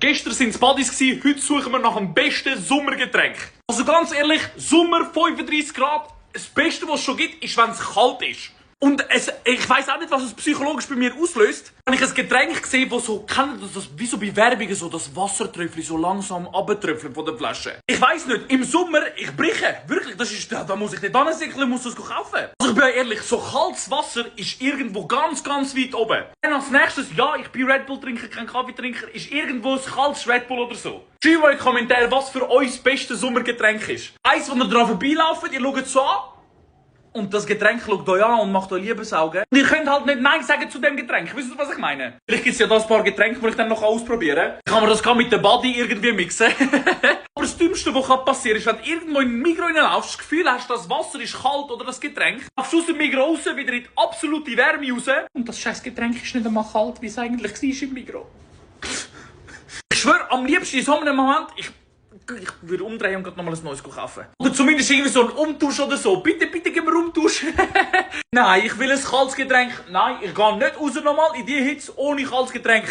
Gestern sind es Buddies gsi, heute suchen wir nach dem besten Sommergetränk. Also ganz ehrlich, Sommer, 35 Grad, das Beste, was es schon gibt, ist, wenn es kalt ist. Und ich weiss auch nicht, was es psychologisch bei mir auslöst. Wenn ich ein Getränk sehe, das so, kennt das, wie so bei Werbungen, so das Wassertröpfchen so langsam abtröpfeln von der Flasche. Ich weiss nicht, im Sommer, ich breche. Wirklich, das ist, da muss ich nicht ansäckeln, muss das kaufen. Also ich bin ehrlich, so kaltes Wasser ist irgendwo ganz, ganz weit oben. Dann als nächstes, ja, ich bin Red Bull Trinker, kein Kaffeetrinker, ist irgendwo ein kaltes Red Bull oder so. Schreibt in die Kommentare, was für euch das beste Sommergetränk ist. Eins, wo ihr dran vorbeilauft, ihr schaut es so an. Und das Getränk schaut euch an und macht euch Liebesaugen. Und ihr könnt halt nicht Nein sagen zu dem Getränk. Wisst ihr, was ich meine? Vielleicht gibt es ja da ein paar Getränke, die ich dann noch ausprobieren kann. Kann man das mit dem Buddy irgendwie mixen. Aber das Dümmste, was passieren kann, ist, wenn du irgendwo in den Migros reinlaufst, das Gefühl hast, das Wasser ist kalt oder das Getränk, laufst du aus dem Migros raus, wieder in die absolute Wärme raus. Und das scheiß Getränk ist nicht einmal kalt, wie es eigentlich war im Migros. Ich schwöre, am liebsten in so einem Moment, ich würde umdrehen und nochmal ein neues kaufen. Oder zumindest irgendwie so ein Umtausch oder so. Bitte, bitte gib mir Umtausch. Nein, ich will ein kaltes Getränk. Nein, ich gehe nicht raus nochmal in die Hitze ohne kaltes Getränk.